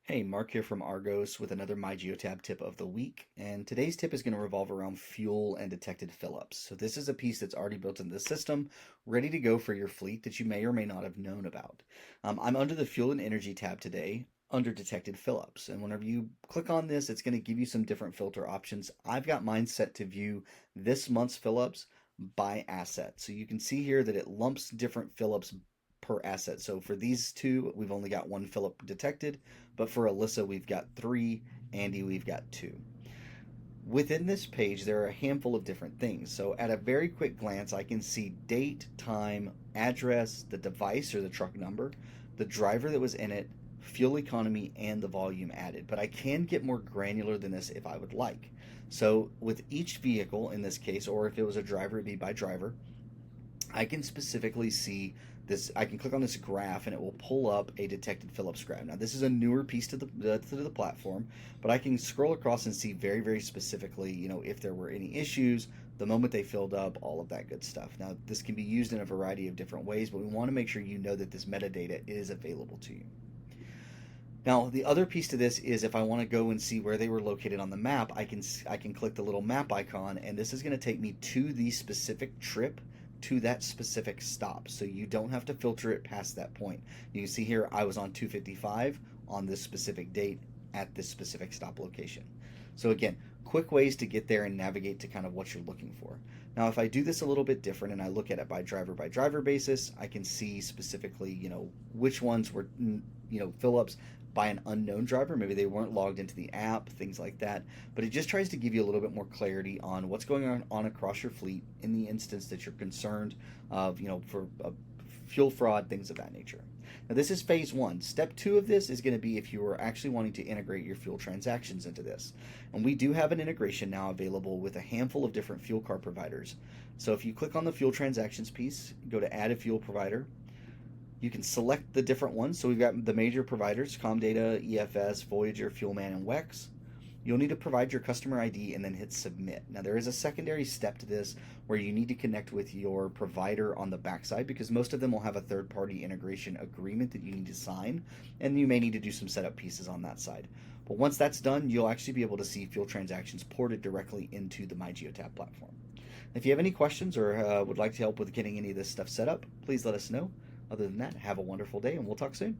Hey, Mark here from Argos with another MyGeotab tip of the week. And today's tip is going to revolve around fuel and detected fill-ups. So this is a piece that's already built into the system, ready to go for your fleet that you may or may not have known about. I'm under the fuel and energy tab today under detected fill-ups. And whenever you click on this, it's going to give you some different filter options. I've got mine set to view this month's fill-ups by asset. So you can see here that it lumps different fill-ups per asset. So for these two, we've only got one fill-up detected, but for Alyssa, we've got three, Andy, we've got two. Within this page, there are a handful of different things. So at a very quick glance, I can see date, time, address, the device or the truck number, the driver that was in it, fuel economy, and the volume added. But I can get more granular than this if I would like. So with each vehicle in this case, or if it was a driver, it'd be by driver, I can specifically see this. I can click on this graph and it will pull up a detected Phillips graph. Now this is a newer piece to the platform, but I can scroll across and see very specifically, if there were any issues, the moment they filled up, all of that good stuff. Now this can be used in a variety of different ways, but we want to make sure you know that this metadata is available to you. Now, the other piece to this is if I want to go and see where they were located on the map, I can click the little map icon, and this is going to take me to the specific trip, to that specific stop. So you don't have to filter it past that point. You can see here I was on 255 on this specific date at this specific stop location. So again, quick ways to get there and navigate to kind of what you're looking for. Now, if I do this a little bit different and I look at it by driver basis, I can see specifically, which ones were, fill-ups by an unknown driver. Maybe they weren't logged into the app, things like that. But it just tries to give you a little bit more clarity on what's going on across your fleet in the instance that you're concerned of, for fuel fraud, things of that nature. Now, this is phase one. Step two of this is going to be if you are actually wanting to integrate your fuel transactions into this. And we do have an integration now available with a handful of different fuel card providers. So if you click on the fuel transactions piece, go to add a fuel provider, you can select the different ones. So we've got the major providers: Comdata, EFS, Voyager, Fuelman, and WEX. You'll need to provide your customer ID and then hit submit. Now there is a secondary step to this where you need to connect with your provider on the backside, because most of them will have a third-party integration agreement that you need to sign, and you may need to do some setup pieces on that side. But once that's done, you'll actually be able to see fuel transactions ported directly into the MyGeotab platform. If you have any questions or would like to help with getting any of this stuff set up, please let us know. Other than that, have a wonderful day and we'll talk soon.